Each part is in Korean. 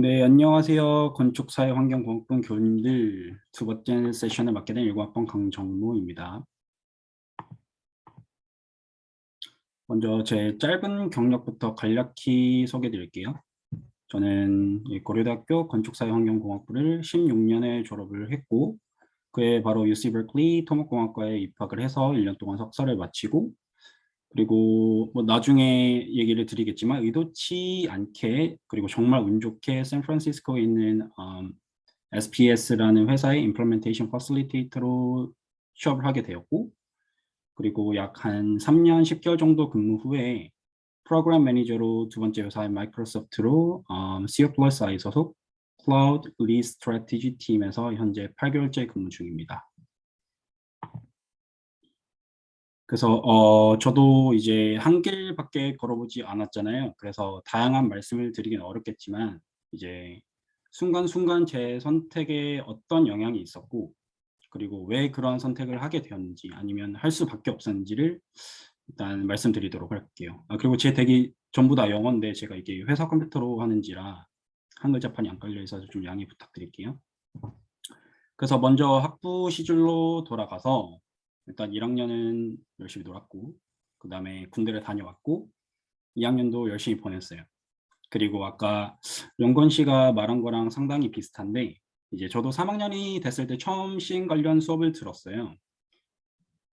네, 안녕하세요. 건축사회환경공학번 교수님들 두 번째 세션을 맡게 된 1학번 강정무입니다. 먼저 제 짧은 경력부터 간략히 소개해 드릴게요. 저는 고려대학교 건축사회환경공학부를 16년에 졸업을 했고 그해 바로 UC berkeley 토목공학과에 입학을 해서 1년 동안 석사를 마치고 그리고 뭐 나중에 얘기를 드리겠지만 의도치 않게 그리고 정말 운 좋게 샌프란시스코에 있는 SPS라는 회사의 Implementation Facilitator로 취업을 하게 되었고 그리고 약 한 3년 10개월 정도 근무 후에 프로그램 매니저로 두 번째 회사인 마이크로소프트로 CO+I 소속 Cloud Lead Strategy 팀에서 현재 8개월째 근무 중입니다. 그래서 저도 이제 한 길밖에 걸어보지 않았잖아요. 그래서 다양한 말씀을 드리긴 어렵겠지만 이제 순간순간 제 선택에 어떤 영향이 있었고 그리고 왜 그러한 선택을 하게 되었는지 아니면 할 수밖에 없었는지를 일단 말씀드리도록 할게요. 그리고 제 덱이 전부 다 영어인데 제가 이게 회사 컴퓨터로 하는지라 한글자판이 안 깔려 있어서 좀 양해 부탁드릴게요. 그래서 먼저 학부 시절로 돌아가서 일단 1학년은 열심히 놀았고 그 다음에 군대를 다녀왔고 2학년도 열심히 보냈어요. 그리고 아까 영건 씨가 말한 거랑 상당히 비슷한데 이제 저도 3학년이 됐을 때 처음 시행 관련 수업을 들었어요.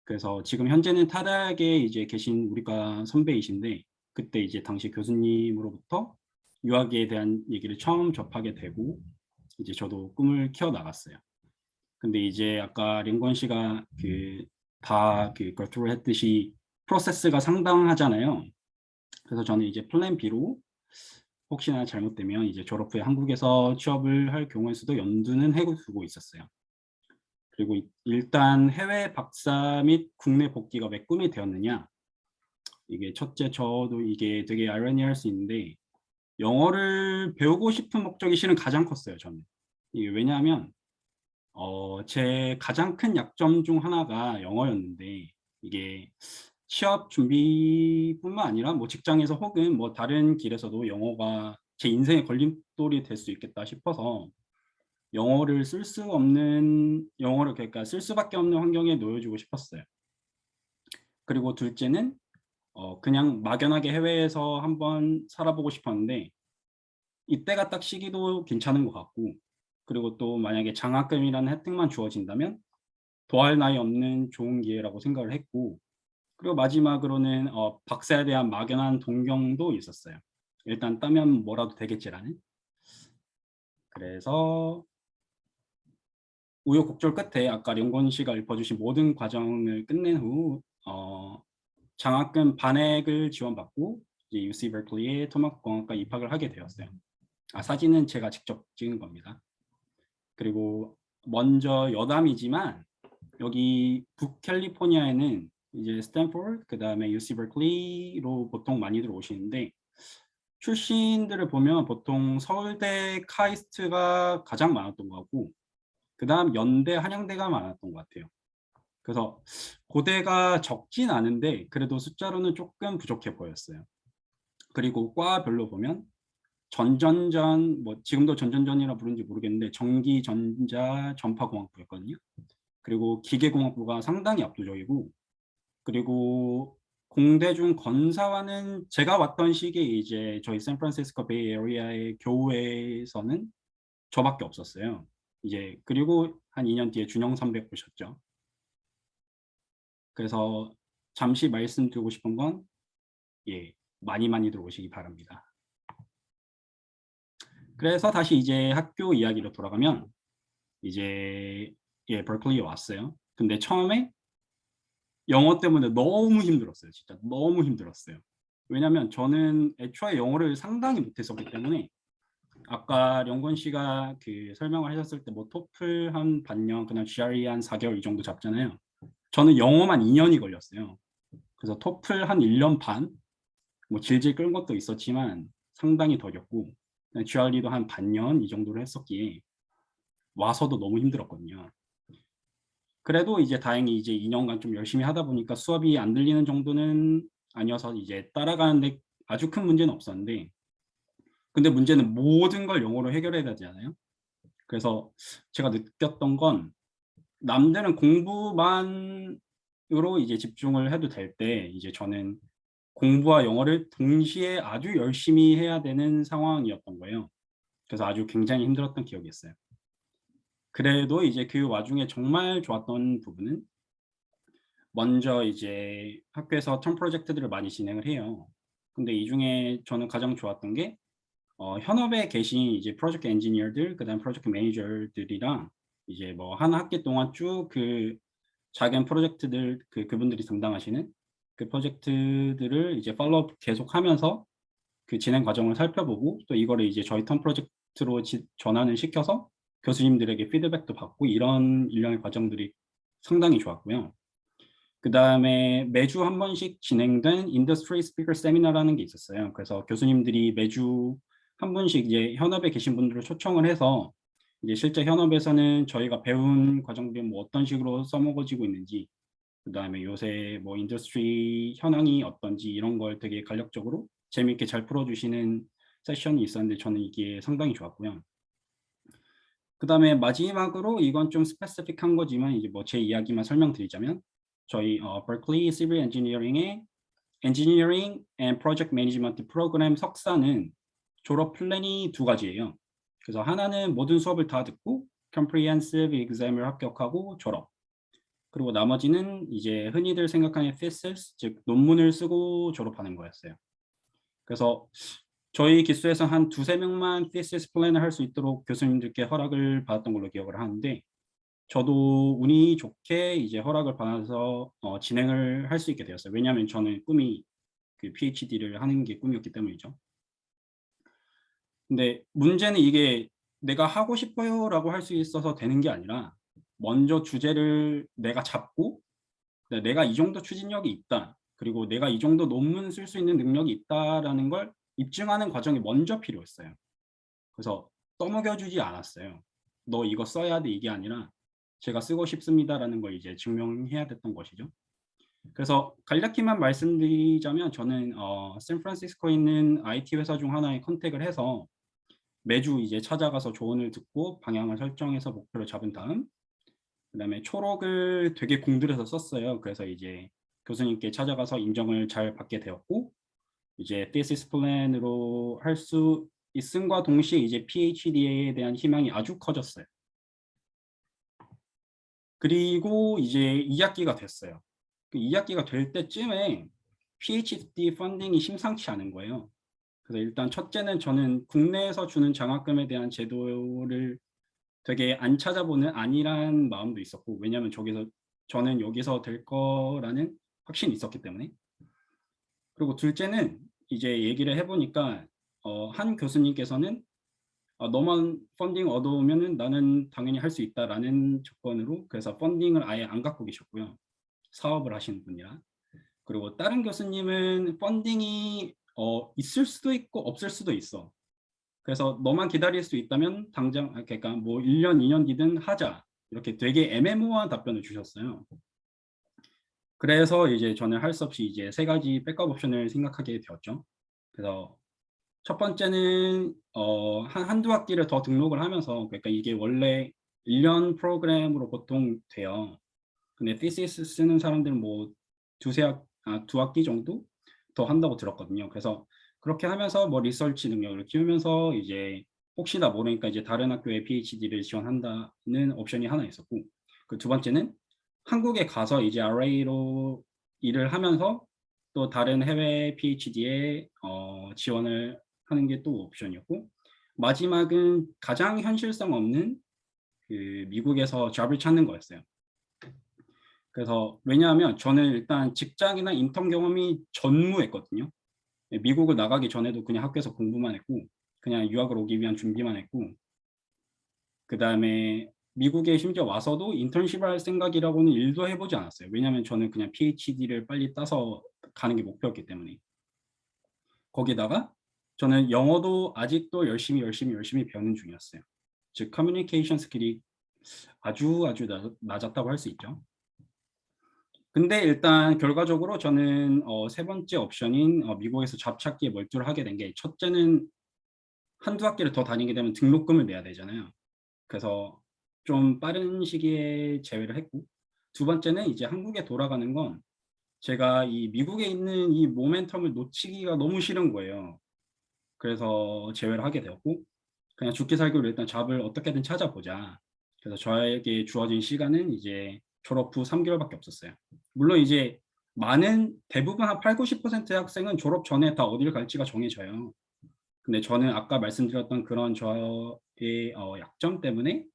그래서 지금 현재는 타대학에 이제 계신 우리가 선배이신데 그때 이제 당시 교수님으로부터 유학에 대한 얘기를 처음 접하게 되고 이제 저도 꿈을 키워 나갔어요. 근데 이제 아까 링건 씨가 그 걸투를 했듯이 프로세스가 상당하잖아요. 그래서 저는 이제 플랜 B로 혹시나 잘못되면 이제 졸업 후에 한국에서 취업을 할 경우의 수도 염두는 해두고 있었어요. 그리고 일단 해외 박사 및 국내 복귀가 왜 꿈이 되었느냐? 이게 첫째 저도 이게 되게 아이러니할 수 있는데 영어를 배우고 싶은 목적이 실은 가장 컸어요, 저는. 이게 왜냐하면 제 가장 큰 약점 중 하나가 영어였는데 이게 취업 준비뿐만 아니라 뭐 직장에서 혹은 뭐 다른 길에서도 영어가 제 인생의 걸림돌이 될 수 있겠다 싶어서 영어를 쓸 수 없는 영어를 그러니까 쓸 수밖에 없는 환경에 놓여주고 싶었어요. 그리고 둘째는 그냥 막연하게 해외에서 한번 살아보고 싶었는데 이때가 딱 시기도 괜찮은 것 같고 그리고 또 만약에 장학금이라는 혜택만 주어진다면 더할 나위 없는 좋은 기회라고 생각을 했고 그리고 마지막으로는 박사에 대한 막연한 동경도 있었어요. 일단 따면 뭐라도 되겠지라는. 그래서 우여곡절 끝에 아까 령건 씨가 읊어주신 모든 과정을 끝낸 후 장학금 반액을 지원받고 이제 UC berkeley의 토막공학과 입학을 하게 되었어요. 사진은 제가 직접 찍은 겁니다. 그리고 먼저 여담이지만 여기 북캘리포니아에는 이제 스탠포드 그다음에 UC berkeley로 보통 많이들 오시는데 출신들을 보면 보통 서울대 카이스트가 가장 많았던 것 같고 그다음 연대 한양대가 많았던 것 같아요. 그래서 고대가 적진 않은데 그래도 숫자로는 조금 부족해 보였어요. 그리고 과별로 보면 전전전 뭐 지금도 전전전이라 부르는지 모르겠는데 전기 전자 전파공학부였거든요. 그리고 기계공학부가 상당히 압도적이고 그리고 공대 중 건사와는 제가 왔던 시기에 이제 저희 샌프란시스코 베이 에리아의 교우에서는 저밖에 없었어요. 이제 그리고 한 2년 뒤에 준영 선배 오셨죠. 그래서 잠시 말씀드리고 싶은 건 많이 많이 들어오시기 바랍니다. 그래서 다시 이제 학교 이야기로 돌아가면 이제 berkeley에 왔어요. 근데 처음에 영어 때문에 너무 힘들었어요. 진짜 너무 힘들었어요. 왜냐면 저는 애초에 영어를 상당히 못했었기 때문에 아까 영건 씨가 그 설명을 하셨을 때 뭐 토플 한 반년 그냥 GRE 한 4개월 이 정도 잡잖아요. 저는 영어만 2년이 걸렸어요. 그래서 토플 한 1년 반, 뭐 질질 끌 것도 있었지만 상당히 더뎠고 GRE도 한 반년 이 정도로 했었기에 와서도 너무 힘들었거든요. 그래도 이제 다행히 이제 2년간 좀 열심히 하다 보니까 수업이 안 들리는 정도는 아니어서 이제 따라가는데 아주 큰 문제는 없었는데 근데 문제는 모든 걸 영어로 해결해야 되잖아요. 그래서 제가 느꼈던 건 남들은 공부만으로 이제 집중을 해도 될 때 이제 저는 공부와 영어를 동시에 아주 열심히 해야 되는 상황이었던 거예요. 그래서 아주 굉장히 힘들었던 기억이 있어요. 그래도 이제 그 와중에 정말 좋았던 부분은 먼저 이제 학교에서 텀 프로젝트들을 많이 진행을 해요. 근데 이 중에 저는 가장 좋았던 게 현업에 계신 이제 프로젝트 엔지니어들 그다음 프로젝트 매니저들이랑 이제 뭐 한 학기 동안 쭉 그 작은 프로젝트들 그분들이 담당하시는 그 프로젝트들을 이제 팔로우업 계속하면서 그 진행 과정을 살펴보고 또 이거를 이제 저희 턴 프로젝트로 전환을 시켜서 교수님들에게 피드백도 받고 이런 일련의 과정들이 상당히 좋았고요. 그다음에 매주 한 번씩 진행된 인더스트리 스피커 세미나라는 게 있었어요. 그래서 교수님들이 매주 한 분씩 이제 현업에 계신 분들을 초청을 해서 이제 실제 현업에서는 저희가 배운 과정들이 뭐 어떤 식으로 써먹어지고 있는지, 그다음에 요새 뭐 인더스트리 현황이 어떤지 이런 걸 되게 간략적으로 재미있게 잘 풀어주시는 세션이 있었는데 저는 이게 상당히 좋았고요. 그다음에 마지막으로 이건 좀 스페시픽한 거지만 이제 뭐 제 이야기만 설명드리자면 저희 버클리 시빌 엔지니어링의 엔지니어링 앤 프로젝트 매니지먼트 프로그램 석사는 졸업 플랜이 두 가지예요. 그래서 하나는 모든 수업을 다 듣고 comprehensive exam을 합격하고 졸업. 그리고 나머지는 이제 흔히들 생각하는 thesis, 즉 논문을 쓰고 졸업하는 거였어요. 그래서 저희 기수에서 한 두세 명만 thesis 플랜을 할 수 있도록 교수님들께 허락을 받았던 걸로 기억을 하는데 저도 운이 좋게 이제 허락을 받아서 진행을 할 수 있게 되었어요. 왜냐하면 저는 꿈이 그 PhD를 하는 게 꿈이었기 때문이죠. 근데 문제는 이게 '내가 하고 싶어요.'라고 할 수 있어서 되는 게 아니라 먼저 주제를 내가 잡고 내가 이 정도 추진력이 있다. 그리고 내가 이 정도 논문 쓸 수 있는 능력이 있다라는 걸 입증하는 과정이 먼저 필요했어요. 그래서 떠먹여 주지 않았어요. "너 이거 써야 돼." 이게 아니라 "제가 쓰고 싶습니다."라는 걸 이제 증명해야 됐던 것이죠. 그래서 간략히만 말씀드리자면 저는 샌프란시스코에 있는 IT 회사 중 하나에 컨택을 해서 매주 이제 찾아가서 조언을 듣고 방향을 설정해서 목표를 잡은 다음 그다음에 초록을 되게 공들여서 썼어요. 그래서 이제 교수님께 찾아가서 인정을 잘 받게 되었고 이제 thesis 플랜으로 할 수 있음과 동시에 이제 PhD에 대한 희망이 아주 커졌어요. 그리고 이제 2 학기가 됐어요. 그 2 학기가 될 때쯤에 PhD 펀딩이 심상치 않은 거예요. 그래서 일단 첫째는 저는 국내에서 주는 장학금에 대한 제도를 되게 안 찾아보는 안일한 마음도 있었고 왜냐하면 저는 여기서 될 거라는 확신이 있었기 때문에. 그리고 둘째는 이제 얘기를 해 보니까 한 교수님께서는 너만 펀딩 얻어오면은 나는 당연히 할 수 있다."라는 조건으로 그래서 펀딩을 아예 안 갖고 계셨고요, 사업을 하시는 분이라. 그리고 다른 교수님은 펀딩이 있을 수도 있고 없을 수도 있어. 그래서 "너만 기다릴 수 있다면 당장 그러니까 뭐 1 년, 2년 뒤든 하자." 이렇게 되게 애매모호한 답변을 주셨어요. 그래서 이제 저는 할 수 없이 이제 세 가지 백업 옵션을 생각하게 되었죠. 그래서 첫 번째는 한두 학기를 더 등록을 하면서 그러니까 이게 원래 1년 프로그램으로 보통 돼요. 근데 thesis 쓰는 사람들은 뭐 두 학기 정도 더 한다고 들었거든요. 그래서 그렇게 하면서 뭐 리서치 능력을 키우면서 이제 혹시나 모르니까 이제 다른 학교에 PhD를 지원한다는 옵션이 하나 있었고 그 두 번째는 한국에 가서 이제 RA로 일을 하면서 또 다른 해외 PhD에 지원을 하는 게 또 옵션이었고 마지막은 가장 현실성 없는 그 미국에서 잡을 찾는 거였어요. 그래서 왜냐하면 저는 일단 직장이나 인턴 경험이 전무했거든요. 예 미국을 나가기 전에도 그냥 학교에서 공부만 했고 그냥 유학을 오기 위한 준비만 했고 그다음에 미국에 심지어 와서도 인턴십을 할 생각이라고는 1도 해 보지 않았어요. 왜냐하면 저는 그냥 PhD를 빨리 따서 가는 게 목표였기 때문에. 거기다가 저는 영어도 아직도 열심히 배우는 중이었어요. 즉 커뮤니케이션 스킬이 아주 낮았다고 할 수 있죠. 근데 일단 결과적으로 저는 세 번째 옵션인 미국에서 잡 찾기에 몰두를 하게 된 게 첫째는 한두 학기를 더 다니게 되면 등록금을 내야 되잖아요. 그래서 좀 빠른 시기에 제외를 했고, 두 번째는 이제 한국에 돌아가는 건 제가 이 미국에 있는 이 모멘텀을 놓치기가 너무 싫은 거예요. 그래서 제외를 하게 되었고, 그냥 죽기 살기로 일단 잡을 어떻게든 찾아보자. 그래서 저에게 주어진 시간은 이제 졸업 후 3개월밖에 없었어요. 물론 이제 많은 대부분 한 80-90%의 학생은 졸업 전에 다 어디를 갈지가 정해져요. 근데 저는 아까 말씀드렸던 그런 저의 약점 때문에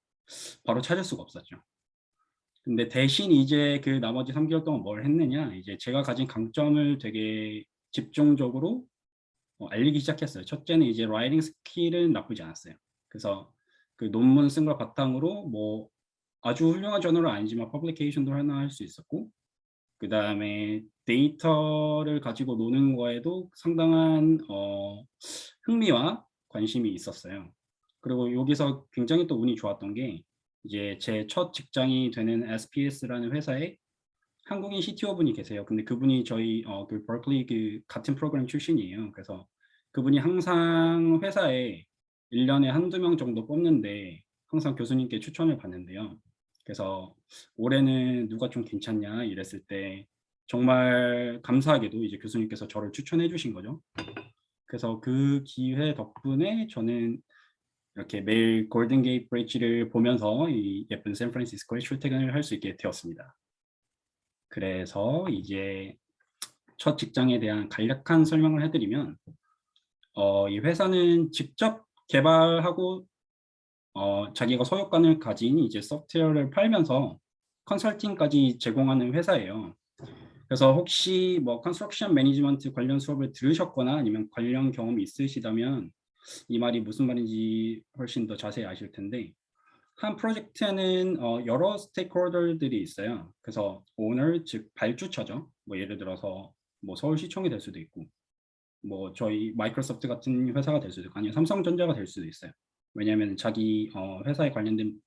바로 찾을 수가 없었죠. 근데 대신 이제 그 나머지 3개월 동안 뭘 했느냐, 이제 제가 가진 강점을 되게 집중적으로 알리기 시작했어요. 첫째는 이제 라이팅 스킬은 나쁘지 않았어요. 그래서 그 논문 쓴 걸 바탕으로 뭐 아주 훌륭한 저널은 아니지만 퍼블리케이션도 하나 할 수 있었고, 그다음에 데이터를 가지고 노는 거에도 상당한 흥미와 관심이 있었어요. 그리고 여기서 굉장히 또 운이 좋았던 게 이제 제 첫 직장이 되는 SPS라는 회사에 한국인 CTO 분이 계세요. 근데 그분이 저희 그 버클리 그 같은 프로그램 출신이에요. 그래서 그분이 항상 회사에 1 년에 1-2명 정도 뽑는데 항상 교수님께 추천을 받는데요. 그래서 "올해는 누가 좀 괜찮냐?" 이랬을 때 정말 감사하게도 이제 교수님께서 저를 추천해 주신 거죠. 그래서 그 기회 덕분에 저는 이렇게 매일 골든 게이트 브릿지를 보면서 이 예쁜 샌프란시스코에 출퇴근을 할 수 있게 되었습니다. 그래서 이제 첫 직장에 대한 간략한 설명을 해 드리면 이 회사는 직접 개발하고 자기가 소유권을 가진 이제 소프트웨어를 팔면서 컨설팅까지 제공하는 회사예요. 그래서 혹시 뭐 컨스트럭션 매니지먼트 관련 수업을 들으셨거나 아니면 관련 경험이 있으시다면 이 말이 무슨 말인지 훨씬 더 자세히 아실 텐데, 한 프로젝트에는 여러 스테이크홀더들이 있어요. 그래서 오너 즉 발주처죠. 뭐 예를 들어서 뭐 서울시청이 될 수도 있고 뭐 저희 마이크로소프트 같은 회사가 될 수도 있고 아니면 삼성전자가 될 수도 있어요. 왜냐하면 자기 회사에 관련된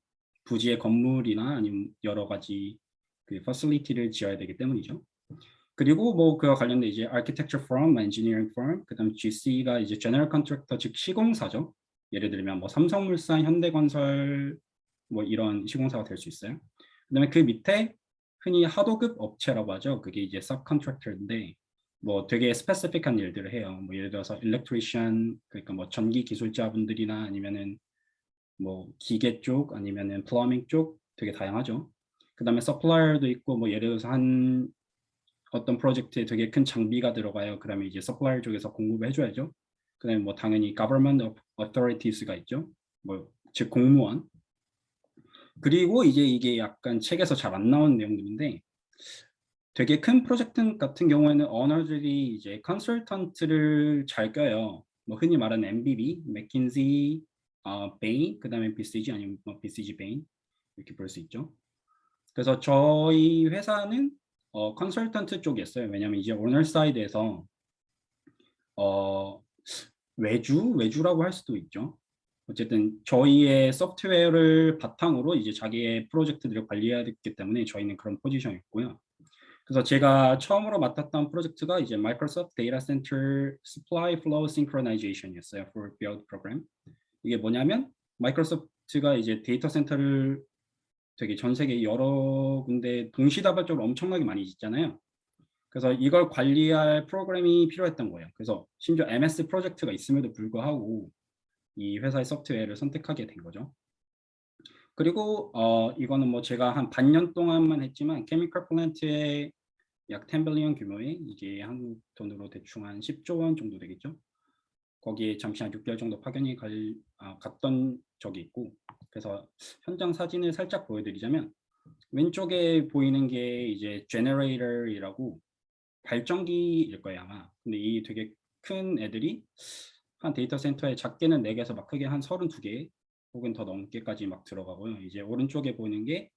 부지의 건물이나 아니면 여러 가지 그 패실리티를 지어야 되기 때문이죠. 그리고 뭐 그와 관련된 이제 architecture firm, engineering firm, 그다음 GC가 이제 general contractor 즉 시공사죠. 예를 들면 뭐 삼성물산, 현대건설 뭐 이런 시공사가 될 수 있어요. 그다음에 그 밑에 흔히 하도급 업체라고 하죠. 그게 이제 subcontractor인데 뭐 되게 스페시픽한 일들을 해요. 뭐 예를 들어서 electrician 그러니까 뭐 전기 기술자분들이나 아니면은 뭐 기계 쪽 아니면은 plumbing 쪽 되게 다양하죠. 그다음에 supplier도 있고 뭐 예를 들어서 한 어떤 프로젝트에 되게 큰 장비가 들어가요. 그러면 이제 supplier 쪽에서 공급을 해 줘야죠. 그다음에 뭐 당연히 government authorities가 있죠. 뭐 즉 공무원. 그리고 이제 이게 약간 책에서 잘 안 나오는 내용들인데 되게 큰 프로젝트 같은 경우에는 오너들이 이제 컨설턴트를 잘 껴요. 뭐 흔히 말하는 MBB, 맥킨지, 베인, 그다음에 BCG 아니면 뭐 BCG 베인 이렇게 볼 수 있죠. 그래서 저희 회사는 컨설턴트 쪽이었어요. 왜냐하면 이제 오너 사이드에서 어 외주라고 할 수도 있죠. 어쨌든 저희의 소프트웨어를 바탕으로 이제 자기의 프로젝트들을 관리해야 되기 때문에 저희는 그런 포지션이었고요. 그래서 제가 처음으로 맡았던 프로젝트가 이제 마이크로소프트 데이터 센터 supply flow synchronization이었어요. for build program. 이게 뭐냐면 마이크로소프트가 이제 데이터 센터를 되게 전 세계 여러 군데 동시다발적으로 엄청나게 많이 짓잖아요. 그래서 이걸 관리할 프로그램이 필요했던 거예요. 그래서 심지어 MS 프로젝트가 있음에도 불구하고 이 회사의 소프트웨어를 선택하게 된 거죠. 그리고 이거는 뭐 제가 한 반년 동안만 했지만 케미컬 플랜트에 약 10 빌리언 규모의 이게 한국 돈으로 대충 한 10조 원 정도 되겠죠. 거기에 잠시 한 6개월 정도 파견이 갔던 적이 있고, 그래서 현장 사진을 살짝 보여드리자면 왼쪽에 보이는 게 이제 제너레이터이라고 발전기일 거예요 아마. 근데 이 되게 큰 애들이 한 데이터 센터에 작게는 4개에서 막 크게 한 32개 혹은 더 넘게까지 막 들어가고요. 이제 오른쪽에 보이는 게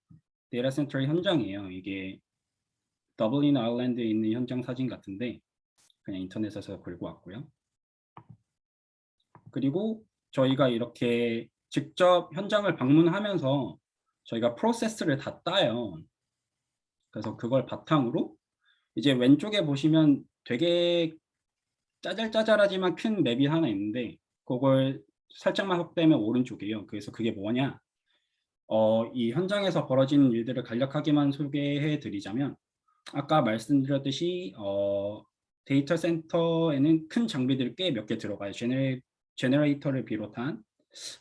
데이터 센터의 현장이에요. 이게 더블린 아일랜드에 있는 현장 사진 같은데 그냥 인터넷에서 긁어 왔고요. 그리고 저희가 이렇게 직접 현장을 방문하면서 저희가 프로세스를 다 따요. 그래서 그걸 바탕으로 이제 왼쪽에 보시면 되게 짜잘짜잘하지만 큰 맵이 하나 있는데 그걸 살짝만 확대하면 오른쪽이에요. 그래서 그게 뭐냐? 이 현장에서 벌어진 일들을 간략하게만 소개해 드리자면 아까 말씀드렸듯이 데이터 센터에는 큰 장비들이 꽤 몇 개 들어가요. 제너레이터를 비롯한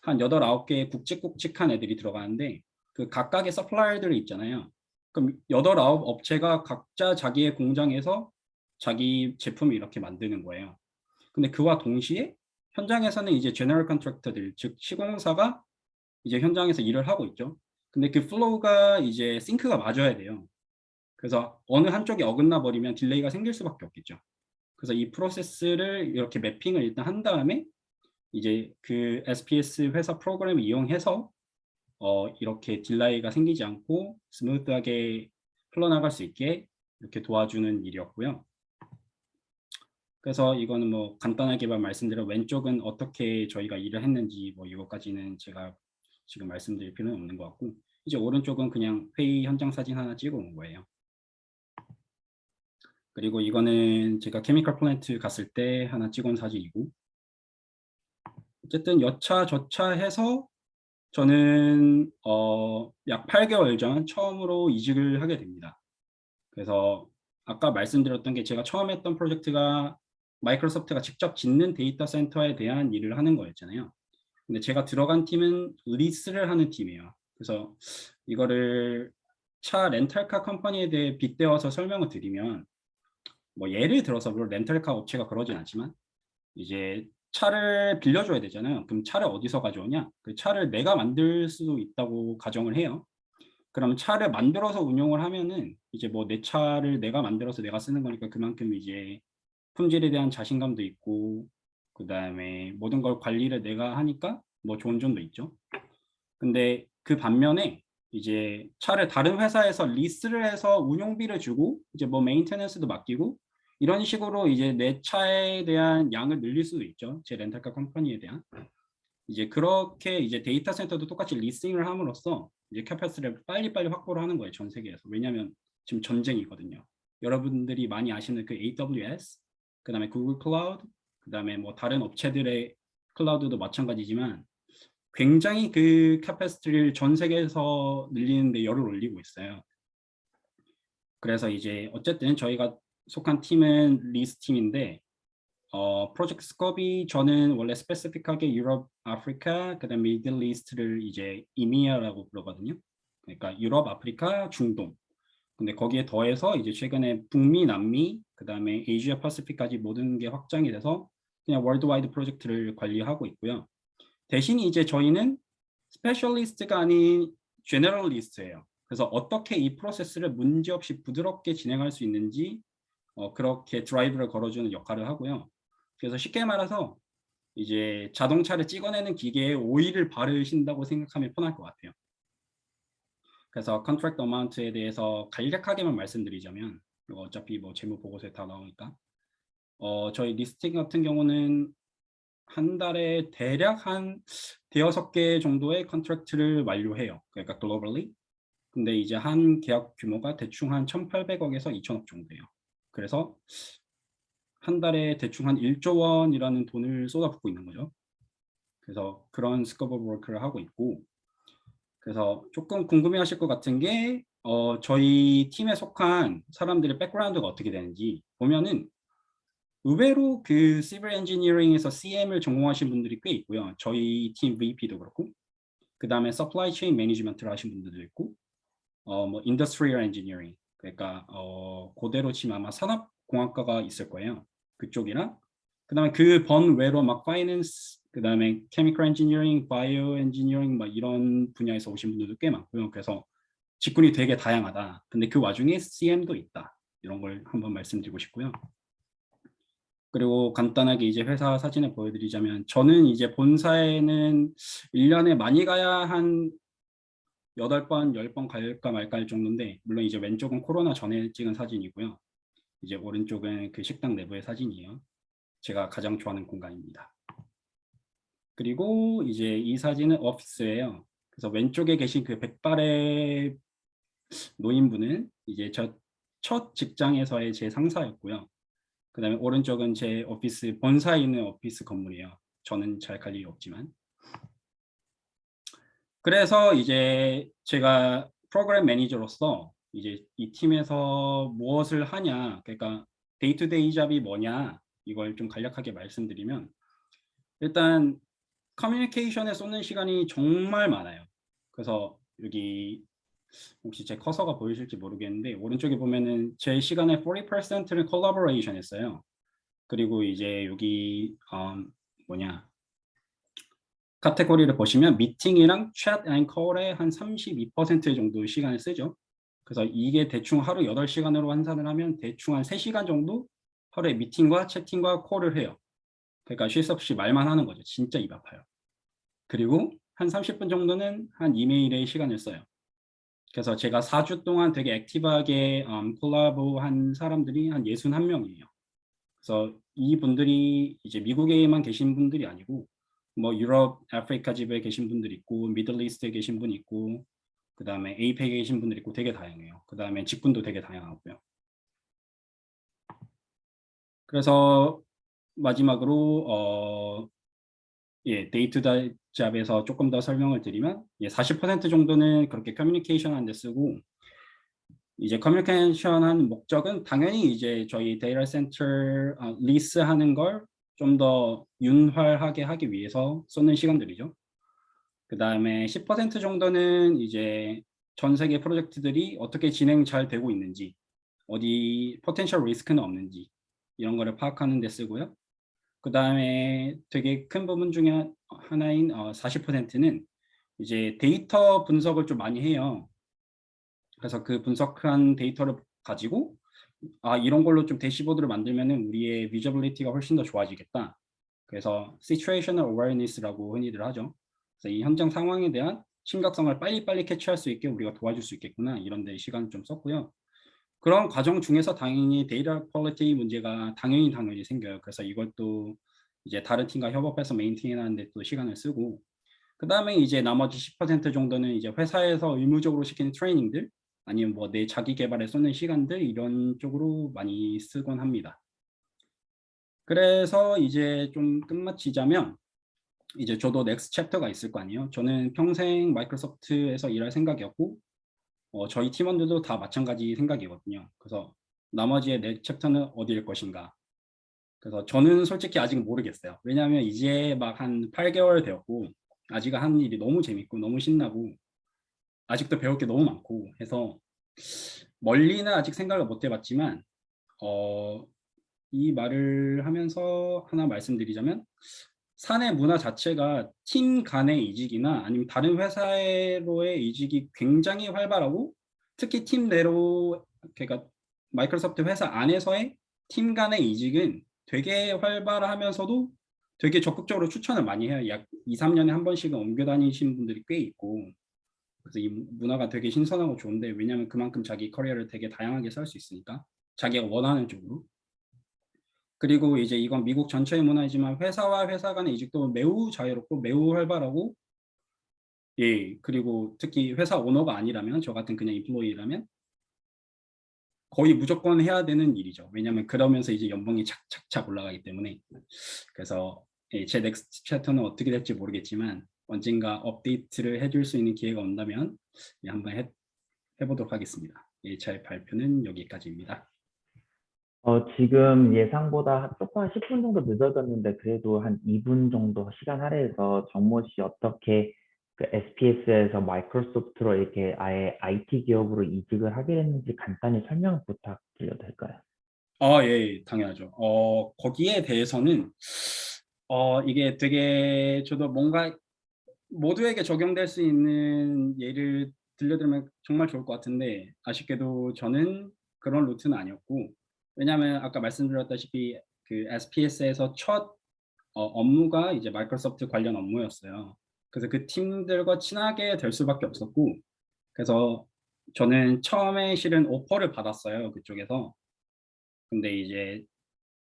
한 8, 9개의 굵직굵직한 애들이 들어가는데 그 각각의 서플라이어들이 있잖아요. 그럼 8, 9 업체가 각자 자기의 공장에서 자기 제품을 이렇게 만드는 거예요. 근데 그와 동시에 현장에서는 이제 제너럴 컨트랙터들, 즉 시공사가 이제 현장에서 일을 하고 있죠. 근데 그 플로우가 이제 싱크가 맞아야 돼요. 그래서 어느 한쪽이 어긋나 버리면 딜레이가 생길 수밖에 없겠죠. 그래서 이 프로세스를 이렇게 매핑을 일단 한 다음에 이제 그 SPS 회사 프로그램을 이용해서 이렇게 딜레이가 생기지 않고 스무스하게 흘러나갈 수 있게 이렇게 도와주는 일이었고요. 그래서 이거는 뭐 간단하게만 말씀드려 왼쪽은 어떻게 저희가 일을 했는지 뭐 이것까지는 제가 지금 말씀드릴 필요는 없는 것 같고 이제 오른쪽은 그냥 회의 현장 사진 하나 찍어 온 거예요. 그리고 이거는 제가 케미컬 플랜트 갔을 때 하나 찍은 사진이고 어쨌든 여차저차 해서 저는 약 8개월 전 처음으로 이직을 하게 됩니다. 그래서 아까 말씀드렸던 게 제가 처음 했던 프로젝트가 마이크로소프트가 직접 짓는 데이터 센터에 대한 일을 하는 거였잖아요. 근데 제가 들어간 팀은 리스를 하는 팀이에요. 그래서 이거를 차 렌탈카 컴퍼니에 대해 빗대어서 설명을 드리면 뭐 예를 들어서 물론 렌탈카 업체가 그러진 않지만 이제 차를 빌려줘야 되잖아요. 그럼 차를 어디서 가져오냐? 그 차를 내가 만들 수 있다고 가정을 해요. 그럼 차를 만들어서 운용을 하면은 이제 뭐 내 차를 내가 만들어서 내가 쓰는 거니까 그만큼 이제 품질에 대한 자신감도 있고 그다음에 모든 걸 관리를 내가 하니까 뭐 좋은 점도 있죠. 근데 그 반면에 이제 차를 다른 회사에서 리스를 해서 운용비를 주고 이제 뭐 메인테넌스도 맡기고 이런 식으로 이제 내 차에 대한 양을 늘릴 수도 있죠. 제 렌탈카 컴퍼니에 대한. 이제 그렇게 이제 데이터 센터도 똑같이 리스팅을 함으로써 이제 캐파시티를 빨리빨리 확보를 하는 거예요. 전 세계에서. 왜냐하면 지금 전쟁이거든요. 여러분들이 많이 아시는 그 AWS, 그다음에 구글 클라우드, 그다음에 뭐 다른 업체들의 클라우드도 마찬가지지만 굉장히 그 캐파시티를 전 세계에서 늘리는 데 열을 올리고 있어요. 그래서 이제 어쨌든 저희가 속한 팀은 리스 팀인데 프로젝트 스컵이 저는 원래 스페시픽하게 유럽, 아프리카, 그다음 미들 이스트를 이제 이미아라고 부르거든요. 그러니까 유럽, 아프리카, 중동. 근데 거기에 더해서 이제 최근에 북미, 남미, 그다음에 아시아 퍼시픽까지 모든 게 확장이 돼서 그냥 월드와이드 프로젝트를 관리하고 있고요. 대신 이제 저희는 스페셜리스트가 아닌 제너럴리스트예요. 그래서 어떻게 이 프로세스를 문제없이 부드럽게 진행할 수 있는지 그렇게 드라이브를 걸어주는 역할을 하고요. 그래서 쉽게 말해서 이제 자동차를 찍어내는 기계에 오일을 바르신다고 생각하면 편할 것 같아요. 그래서 컨트랙트 어마운트에 대해서 간략하게만 말씀드리자면 이거 어차피 뭐 재무 보고서에 다 나오니까 저희 리스팅 같은 경우는 한 달에 대략 한 대여섯 개 정도의 컨트랙트를 완료해요. 그러니까 글로벌리. 근데 이제 한 계약 규모가 대충 한 1,800억에서 2,000억 정도예요. 그래서 한 달에 대충 한 1조 원이라는 돈을 쏟아붓고 있는 거죠. 그래서 그런 스코프 오브 워크를 하고 있고 그래서 조금 궁금해하실 것 같은 게 저희 팀에 속한 사람들의 백그라운드가 어떻게 되는지 보면은 의외로 그 시빌 엔지니어링에서 CM을 전공하신 분들이 꽤 있고요. 저희 팀 VP도 그렇고 그 다음에 서플라이 체인 매니지먼트를 하신 분들도 있고 뭐 인더스트리얼 엔지니어링 그러니까 그대로 치면 아마 산업공학과가 있을 거예요. 그쪽이랑 그 다음에 그 번외로 막 파이낸스 그 다음에 케미컬 엔지니어링, 바이오 엔지니어링 막 이런 분야에서 오신 분들도 꽤 많고요. 그래서 직군이 되게 다양하다. 근데 그 와중에 CM도 있다. 이런 걸 한번 말씀드리고 싶고요. 그리고 간단하게 이제 회사 사진을 보여드리자면 저는 이제 본사에는 1년에 많이 가야 한 8번, 10번 갈까 말까 할 정도인데 물론 이제 왼쪽은 코로나 전에 찍은 사진이고요. 이제 오른쪽은 그 식당 내부의 사진이에요. 제가 가장 좋아하는 공간입니다. 그리고 이제 이 사진은 오피스예요. 그래서 왼쪽에 계신 그 백발의 노인분은 이제 저 첫 직장에서의 제 상사였고요. 그다음에 오른쪽은 제 오피스 본사에 있는 오피스 건물이에요. 저는 잘 갈 일이 없지만 그래서 이제 제가 프로그램 매니저로서 이제 이 팀에서 무엇을 하냐, 그러니까 데이투데이 잡이 뭐냐, 이걸 좀 간략하게 말씀드리면, 일단 커뮤니케이션에 쏟는 시간이 정말 많아요. 그래서 여기 혹시 제 커서가 보이실지 모르겠는데 오른쪽에 보면은 제 시간의 40%를 콜라보레이션 했어요. 그리고 이제 여기 뭐냐, 카테고리를 보시면 미팅이랑 챗 앤 콜에 한 32% 정도 시간을 쓰죠. 그래서 이게 대충 하루 8시간으로 환산을 하면 대충 한 3시간 정도 하루에 미팅과 채팅과 콜을 해요. 그러니까 쉴 새 없이 말만 하는 거죠. 진짜 입 아파요. 그리고 한 30분 정도는 한 이메일에 시간을 써요. 그래서 제가 4주 동안 되게 액티브하게 콜라보한 사람들이 한 61명이에요. 그래서 이분들이 이제 미국에만 계신 분들이 아니고 뭐 유럽, 아프리카 집에 계신 분들 있고 미들 이스트에 계신 분 있고 그다음에 에이펙에 계신 분들 있고 되게 다양해요. 그다음에 직군도 되게 다양하고요. 그래서 마지막으로 데이트 잡에서 조금 더 설명을 드리면 40% 정도는 그렇게 커뮤니케이션 하는 데 쓰고 이제 커뮤니케이션 하는 목적은 당연히 이제 저희 데이터 센터 리스하는 걸 좀 더 윤활하게 하기 위해서 쏟는 시간들이죠. 그다음에 10% 정도는 이제 전 세계 프로젝트들이 어떻게 진행 잘 되고 있는지, 어디 포텐셜 리스크는 없는지 이런 거를 파악하는 데 쓰고요. 그다음에 되게 큰 부분 중에 하나인 40%는 이제 데이터 분석을 좀 많이 해요. 그래서 그 분석한 데이터를 가지고 이런 걸로 좀 대시보드를 만들면은 우리의 비저빌리티가 훨씬 더 좋아지겠다. 그래서 situational awareness라고 흔히들 하죠. 그래서 이 현장 상황에 대한 심각성을 빨리빨리 캐치할 수 있게 우리가 도와줄 수 있겠구나. 이런 데 시간을 좀 썼고요. 그런 과정 중에서 당연히 데이터 퀄리티 문제가 당연히 생겨요. 그래서 이것도 이제 다른 팀과 협업해서 메인테인하는 데 또 시간을 쓰고 그다음에 이제 나머지 10% 정도는 이제 회사에서 의무적으로 시키는 트레이닝들 아니면 뭐 내 자기 개발에 쏟는 시간들 이런 쪽으로 많이 쓰곤 합니다. 그래서 이제 좀 끝마치자면 이제 저도 넥스트 챕터가 있을 거 아니에요. 저는 평생 마이크로소프트에서 일할 생각이었고 저희 팀원들도 다 마찬가지 생각이거든요. 그래서 나머지의 넥스트 챕터는 어디일 것인가. 그래서 저는 솔직히 아직 모르겠어요. 왜냐하면 이제 막 한 8개월 되었고 아직 하는 일이 너무 재밌고 너무 신나고 아직도 배울 게 너무 많고 해서 멀리는 아직 생각을 못 해봤지만 이 말을 하면서 하나 말씀드리자면 사내 문화 자체가 팀 간의 이직이나 아니면 다른 회사로의 이직이 굉장히 활발하고 특히 팀 내로 그러니까 마이크로소프트 회사 안에서의 팀 간의 이직은 되게 활발하면서도 되게 적극적으로 추천을 많이 해요. 약 2, 3년에 한 번씩은 옮겨 다니시는 분들이 꽤 있고 그래서 이 문화가 되게 신선하고 좋은데 왜냐하면 그만큼 자기 커리어를 되게 다양하게 살 수 있으니까 자기가 원하는 쪽으로 그리고 이제 이건 미국 전체의 문화이지만 회사와 회사 간의 이직도 매우 자유롭고 매우 활발하고 그리고 특히 회사 오너가 아니라면 저 같은 그냥 인플로이라면 거의 무조건 해야 되는 일이죠. 왜냐하면 그러면서 이제 연봉이 착착착 올라가기 때문에 그래서 제 넥스트 챕터는 어떻게 될지 모르겠지만 언젠가 업데이트를 해줄 수 있는 기회가 온다면 한번 해보도록 하겠습니다. 제 발표는 여기까지입니다. 지금 예상보다 조금 한 10분 정도 늦어졌는데 그래도 한 2분 정도 시간 할애해서 정모 씨 어떻게 그 SPS에서 마이크로소프트로 이렇게 아예 IT 기업으로 이직을 하게 됐는지 간단히 설명 부탁드려도 될까요? 예, 당연하죠. 거기에 대해서는 이게 되게 저도 뭔가 모두에게 적용될 수 있는 예를 들려드리면 정말 좋을 것 같은데 아쉽게도 저는 그런 루트는 아니었고 왜냐하면 아까 말씀드렸다시피 그 SPS에서 첫 업무가 이제 마이크로소프트 관련 업무였어요. 그래서 그 팀들과 친하게 될 수밖에 없었고 그래서 저는 처음에 실은 오퍼를 받았어요. 그쪽에서. 근데 이제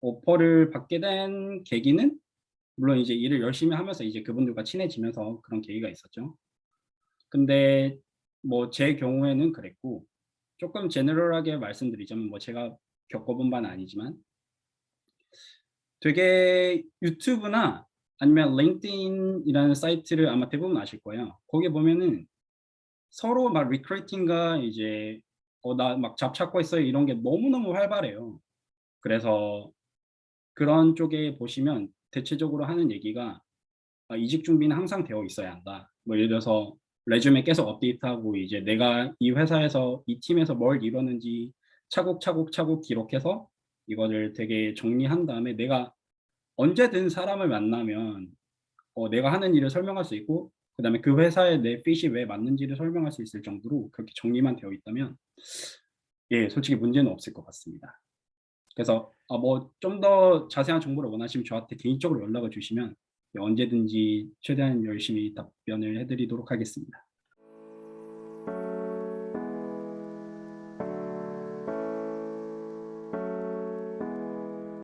오퍼를 받게 된 계기는 물론 이제 일을 열심히 하면서 이제 그분들과 친해지면서 그런 계기가 있었죠. 근데 뭐 제 경우에는 그랬고 조금 제너럴하게 말씀드리자면 뭐 제가 겪어본 바는 아니지만 되게 유튜브나 아니면 링크드인이라는 사이트를 아마 대부분 아실 거예요. 거기 보면은 서로 막 리크루팅과 이제 나 막 잡 찾고 있어요 이런 게 너무너무 활발해요. 그래서 그런 쪽에 보시면 대체적으로 하는 얘기가 이직 준비는 항상 되어 있어야 한다. 뭐 예를 들어서 레주메 계속 업데이트하고 이제 내가 이 회사에서 이 팀에서 뭘 이뤘는지 차곡차곡 기록해서 이거를 되게 정리한 다음에 내가 언제든 사람을 만나면 내가 하는 일을 설명할 수 있고 그다음에 그 회사에 내 핏이 왜 맞는지를 설명할 수 있을 정도로 그렇게 정리만 되어 있다면 예 솔직히 문제는 없을 것 같습니다. 그래서 뭐 좀 더 자세한 정보를 원하시면 저한테 개인적으로 연락을 주시면 언제든지 최대한 열심히 답변을 해 드리도록 하겠습니다.